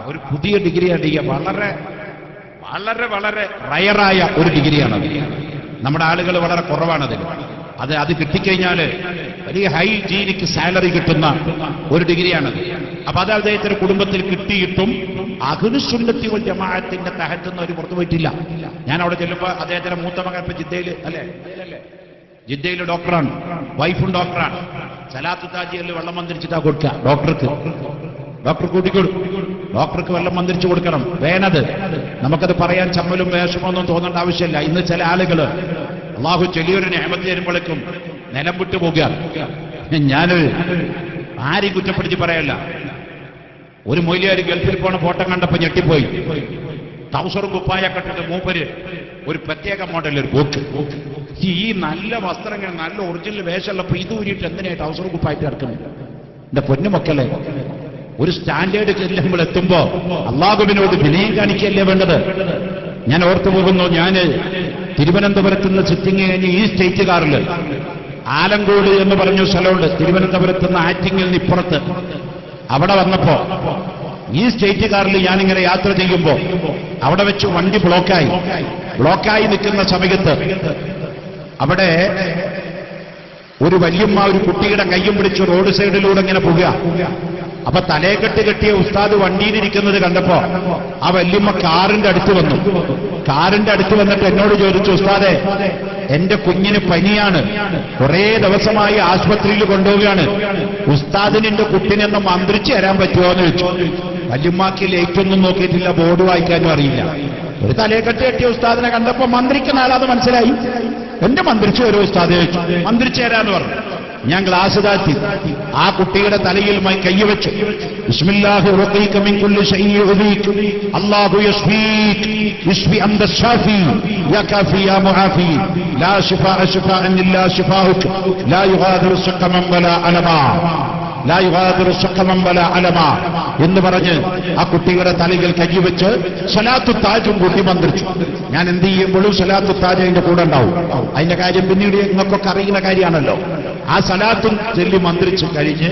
ഒരു പുതിയ ഡിഗ്രിയാണ്. വളരെ വളരെ വളരെ റയറായ ഒരു ഡിഗ്രിയാണത്. നമ്മുടെ ആളുകൾ വളരെ കുറവാണതിൽ. അത് കിട്ടിക്കഴിഞ്ഞാൽ വലിയ ഹൈജീനിക് സാലറി കിട്ടുന്ന ഒരു ഡിഗ്രിയാണത്. അപ്പൊ അത് അദ്ദേഹത്തിന്റെ കുടുംബത്തിൽ കിട്ടിയിട്ടും അഹ്ലുസുന്നത്തി വൽ ജമാഅത്തിന്റെ തഹത്തുനിന്ന് അവർ പുറത്തു പോയിട്ടില്ല. ഞാൻ അവിടെ ചെല്ലുമ്പോൾ അദ്ദേഹത്തിന്റെ മൂത്ത മകൻ ഇപ്പൊ ജിദ്ദയിൽ ജിദ്ദയിൽ ഡോക്ടറാണ്, വൈഫും ഡോക്ടറാണ്. സലാത്തു താജിയിൽ വെള്ളം മന്ത്രിച്ചിട്ടാ കൊടുക്കുക ഡോക്ടർ കൂട്ടിക്കൊടുക്കും. ഡോക്ടർക്ക് വെള്ളം മന്ത്രിച്ചു കൊടുക്കണം, വേണത്. നമുക്കത് പറയാൻ ചമ്മലും വേഷമൊന്നും തോന്നേണ്ട ആവശ്യമില്ല. ഇന്ന് ചില ആളുകൾ അള്ളാഹു ചെറിയൊരു നിഅമത്ത് തരുമ്പോഴേക്കും നിലം വിട്ടു പോകുകയാണ്. ഞാൻ ആരെയും കുറ്റപ്പെടുത്തി പറയല്ല. ഒരു മൊയ്ലിയാർ ഗൾഫിൽ പോണ ഫോട്ടോ കണ്ടപ്പോ ഞെട്ടിപ്പോയി. ടൗസറും കുപ്പായ കെട്ടിട്ട് മൂപ്പര് ഒരു പ്രത്യേക മോഡൽ ഒരു പോക്ക്. ഈ നല്ല വസ്ത്രങ്ങൾ നല്ല ഒറിജിനൽ വേഷമുള്ളപ്പോ ഇത് ഊരിയിട്ട് എന്തിനായി ടൗസറും കുപ്പായിട്ട് കിടക്കുന്നത്? എന്റെ പൊന്നു മക്കളെ, ഒരു സ്റ്റാൻഡേർഡ് ചെല്ലുമ്പോൾ എത്തുമ്പോ അള്ളാഹുവിനോട് വിനയം കാണിക്കല്ലേ വേണ്ടത്. ഞാൻ ഓർത്തു പോകുന്നു, ഞാന് തിരുവനന്തപുരത്ത് നിന്ന് സിറ്റിംഗ് കഴിഞ്ഞ് ഈ സ്റ്റേറ്റ് കാറിൽ ആലങ്കോട് എന്ന് പറഞ്ഞ സ്ഥലമുണ്ട്, തിരുവനന്തപുരത്ത് നിന്ന് ആറ്റിങ്ങിൽ നിന്ന് ഇപ്പുറത്ത്. അവിടെ വന്നപ്പോ ഈ സ്റ്റേറ്റ് കാറിൽ ഞാനിങ്ങനെ യാത്ര ചെയ്യുമ്പോ അവിടെ വെച്ച് വണ്ടി ബ്ലോക്കായി നിൽക്കുന്ന സമയത്ത് അവിടെ ഒരു വല്യമ്മ ഒരു കുട്ടിയുടെ കയ്യും പിടിച്ച് റോഡ് സൈഡിലൂടെ ഇങ്ങനെ പോകുക. അപ്പൊ തലയെക്കെട്ട് കെട്ടിയ ഉസ്താദ് വണ്ടിയിലിരിക്കുന്നത് കണ്ടപ്പോ ആ വല്യമ്മ കാറിന്റെ അടുത്ത് വന്നിട്ട് എന്നോട് ചോദിച്ചു, ഉസ്താദെ, എന്റെ കുഞ്ഞിന് പനിയാണ്, കുറെ ദിവസമായി ആശുപത്രിയിൽ കൊണ്ടുപോവുകയാണ്, ഉസ്താദിന് എന്റെ കുട്ടിനെന്ന് മന്ത്രിച്ചു തരാൻ പറ്റുമോ എന്ന് ചോദിച്ചു. വല്യമ്മക്ക് ലൈറ്റൊന്നും നോക്കിയിട്ടില്ല, ബോർഡ് വായിക്കാനും അറിയില്ല. ഒരു തലയെക്കെട്ട് കെട്ടിയ ഉസ്താദിനെ കണ്ടപ്പോ മന്ത്രിക്കുന്ന ആളാത് മനസ്സിലായി. എന്റെ മന്ത്രിച്ചു ഒരു ഉസ്താദ് ചോദിച്ചു, മന്ത്രിച്ചു തരാന്ന് പറഞ്ഞു. ഞാൻ ഗ്ലാസ് താഴ്ത്തി ആ കുട്ടിയുടെ തലയിൽ കൈവച്ചു. ബിസ്മില്ലാഹി റഖീക മിൻ കുല്ലി ശൈഇൻ യുദീക് അല്ലാഹു യശ്ഫീക് യശ്ഫി അൻത ശാഫി യാ കാഫി യാ മുആഫി ലാ ശിഫാഅ ശിഫാഅൻ ഇല്ലാ ശിഫാഉക ലാ യുഗാദിറു സഖമൻ വലാ അലമാ എന്ന് പറഞ്ഞ് ആ കുട്ടിയുടെ തലയിൽ കൈവച്ച് സലാത്തു താജും കൂട്ടി മന്ത്രിച്ചു. ഞാൻ എന്ത് ചെയ്യുമ്പോഴും സലാത്തു താജ് അതിന്റെ കൂടെ ഉണ്ടാവും. അതിന്റെ കാര്യം പിന്നീട് നിങ്ങൾക്കൊക്കെ അറിയുന്ന കാര്യമാണല്ലോ. ആ സലാത്തും ചൊല്ലി മന്ത്രിച്ചു കഴിഞ്ഞ്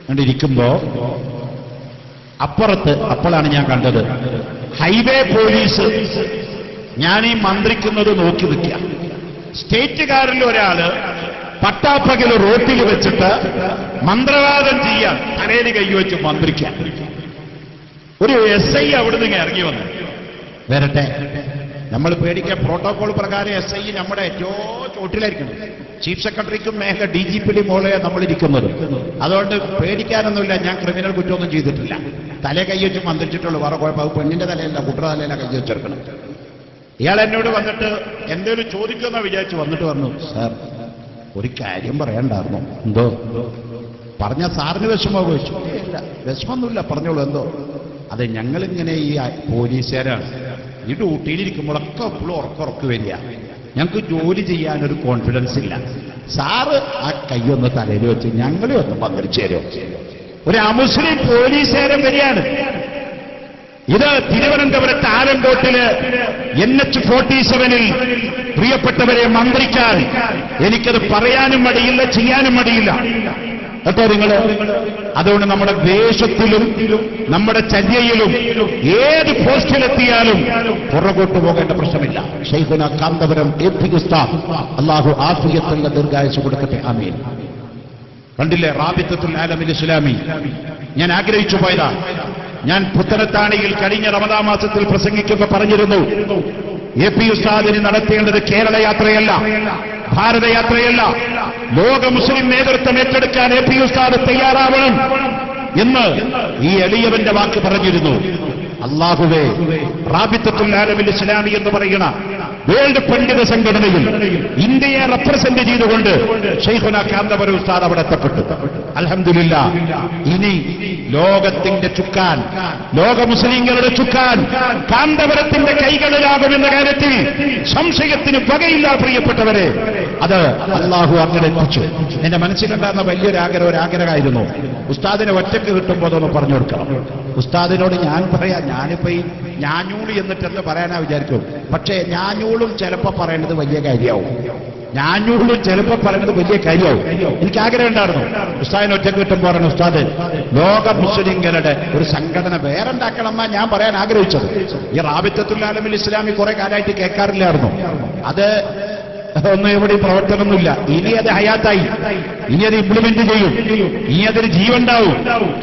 കണ്ടിരിക്കുമ്പോ അപ്പോഴാണ് ഞാൻ കണ്ടത് ഹൈവേ പോലീസ് ഞാൻ ഈ മന്ത്രിക്കുന്നത് നോക്കി നിൽക്കുക. സ്റ്റേറ്റുകാരിൽ ഒരാള് പട്ടാപ്പകൽ റോട്ടിൽ വെച്ചിട്ട് മന്ത്രവാദം ചെയ്യാൻ തലയിൽ കൈവച്ച് മന്ത്രിക്കാൻ. ഒരു SI അവിടുന്ന് ഇറങ്ങി വന്നു. വരട്ടെ, നമ്മൾ പേടിക്കാൻ പ്രോട്ടോകോൾ പ്രകാരം SI നമ്മുടെ ഏറ്റവും ചോട്ടിലായിരിക്കണം. ചീഫ് സെക്രട്ടറിക്കും മേഘ DGPയുടെ മോളെ നമ്മളിരിക്കുന്നത്. അതുകൊണ്ട് പേടിക്കാനൊന്നുമില്ല. ഞാൻ ക്രിമിനൽ കുറ്റമൊന്നും ചെയ്തിട്ടില്ല. തലേ കൈവച്ച് മന്ത്രിച്ചിട്ടുള്ളൂ. വേറെ കുഴപ്പം പെണ്ണിന്റെ തലയല്ല, കുട്ടറ തലയില കൈവച്ചെടുക്കണം. ഇയാൾ എന്നോട് വന്നിട്ട് എന്തെങ്കിലും ചോദിക്കുമെന്നാ വിചാരിച്ചു വന്നിട്ട് പറഞ്ഞു, സാർ ഒരു കാര്യം പറയണ്ടായിരുന്നു. എന്തോ? പറഞ്ഞ സാറിന് വിഷമോ ചോദിച്ചു. ഇല്ല, വിഷമൊന്നുമില്ല, പറഞ്ഞോളൂ. എന്തോ? അതെ, ഞങ്ങളിങ്ങനെ ഈ പോലീസുകാരാണ്, ഈ ഡ്യൂട്ടിയിലിരിക്കുമ്പോഴൊക്കെ എപ്പോഴും ഉറക്കുറക്ക് വരിക. ഞങ്ങൾക്ക് ജോലി ചെയ്യാനൊരു കോൺഫിഡൻസ് ഇല്ല. സാറ് ആ കൈയൊന്ന് തലയിൽ വെച്ച് ഞങ്ങളെ ഒന്ന് മന്ത്രിച്ചു തരുമോ? ഒരു അമുസ്ലിം പോലീസുകാരൻ വരികയാണ്. ഇത് തിരുവനന്തപുരത്ത് ആലങ്കോട്ടില് NH-47 പ്രിയപ്പെട്ടവരെ മന്ത്രിക്കാൻ എനിക്കത് പറയാനും മടിയില്ല, ചെയ്യാനും മടിയില്ല കേട്ടോ നിങ്ങൾ. അതുകൊണ്ട് നമ്മുടെ ദേശത്തിലും നമ്മുടെ ചര്യയിലും ഏത് പോസ്റ്റിലെത്തിയാലും പുറകോട്ട് പോകേണ്ട പ്രശ്നമില്ല. ശൈഖുന കാന്തപുരം AP ഉസ്താദ് അല്ലാഹു ആഫിയത്തുള്ള ദീർഘായുസ്സ് കൊടുക്കട്ടെ, ആമീൻ. കണ്ടില്ലേ, റാബിത്തത്തുൽ ആലമിൽ ഇസ്ലാമി ഞാൻ ആഗ്രഹിച്ചു പോയതാ. ഞാൻ പുത്തനത്താണിയിൽ കഴിഞ്ഞ റമദാൻ മാസത്തിൽ പ്രസംഗിക്കുമ്പോൾ പറഞ്ഞിരുന്നു, AP ഉസ്താദിന് നടത്തേണ്ടത് കേരള യാത്രയല്ല, ഭാരതയാത്രയല്ല, ലോക മുസ്ലിം നേതൃത്വം ഏറ്റെടുക്കാൻ AP ഉസ്താദ് തയ്യാറാവണം എന്ന് ഈ എളിയവന്റെ വാക്ക് പറഞ്ഞിരുന്നു. അല്ലാഹുവേ, റാബിത്തത്തുൽ ആലമിൽ ഇസ്ലാമി എന്ന് പറയുന്ന വേൾഡ് പണ്ഡിത സംഘടനയിൽ ഇന്ത്യയെ റെപ്രസെന്റ് ചെയ്തുകൊണ്ട് ശൈഖുന കാന്തപുരം ഉസ്താദ് അവിടെ എത്തപ്പെട്ടു. അൽഹംദുലില്ലാഹ്. ഇനി ലോകത്തിന്റെ ചുക്കാൻ, ലോക മുസ്ലിങ്ങളുടെ ചുക്കാൻ കാന്തപുരത്തിന്റെ കൈകളിലാകുമെന്ന കാര്യത്തിൽ സംശയത്തിന് വകയില്ല പ്രിയപ്പെട്ടവരെ. അത് അല്ലാഹു അങ്ങനെ എത്തിച്ചു. എന്റെ മനസ്സിലുണ്ടാകുന്ന ഒരാഗ്രഹമായിരുന്നു, ഉസ്താദിനെ ഒറ്റയ്ക്ക് കിട്ടുമ്പോൾ അതൊന്ന് പറഞ്ഞു കൊടുക്കണം. ഉസ്താദിനോട് ഞാൻ പറയാം, ഞാനിപ്പോ ഈ ഞാഞ്ഞൂളി എന്നിട്ടെന്ന് പറയാനാ വിചാരിക്കും. പക്ഷേ ഞാഞ്ഞൂളും ചിലപ്പോ പറയേണ്ടത് വലിയ കാര്യമാവും. ഞാനൂടും ചിലപ്പോ പറയുന്നത് വലിയ കാര്യമാവും. എനിക്ക് ആഗ്രഹം ഉണ്ടായിരുന്നു ഉസ്താദിനെ ഒറ്റക്ക് കിട്ടുമ്പോൾ പറഞ്ഞു, ഉസ്താദ് ലോക മുസ്ലിങ്ങളുടെ ഒരു സംഘടന വേറെ ഉണ്ടാക്കണമെന്നാ ഞാൻ പറയാൻ ആഗ്രഹിച്ചത്. ഈ റാബിത്തത്തുൽ ആലമിൽ ഇസ്ലാമി കുറെ കാലമായിട്ട് കേൾക്കാറില്ലായിരുന്നു. അത് ഒന്നും എവിടെ പ്രവർത്തനമൊന്നുമില്ല. ഇനി അത് ഹയാത്തായി, ഇനി അത് ഇംപ്ലിമെന്റ് ചെയ്യും, ഇനി അതിന് ജീവണ്ടാവും.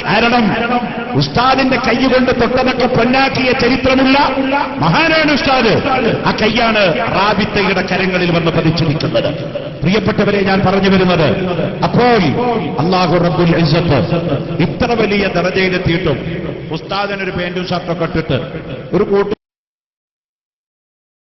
കാരണം ഉസ്താദിന്റെ കൈ കൊണ്ട് തൊട്ടതൊക്കെ പൊന്നാക്കിയ ചരിത്രമുള്ള മഹാനാണ് ഉസ്താദ്. ആ കൈയാണ് റാബിത്തയുടെ കരങ്ങളിൽ വന്ന് പതിച്ചു നിൽക്കുന്നത്. പ്രിയപ്പെട്ടവരെ, ഞാൻ പറഞ്ഞു വരുന്നത്, അപ്പോൾ അല്ലാഹു റബ്ബുൽ ഇസ്സത്ത് ഇത്ര വലിയ ദറജയിലെത്തിയിട്ടും ഉസ്താദിനൊരു പാന്റും ഷർട്ടൊക്കെ ഇട്ടിട്ട് ഒരു കോട്ട്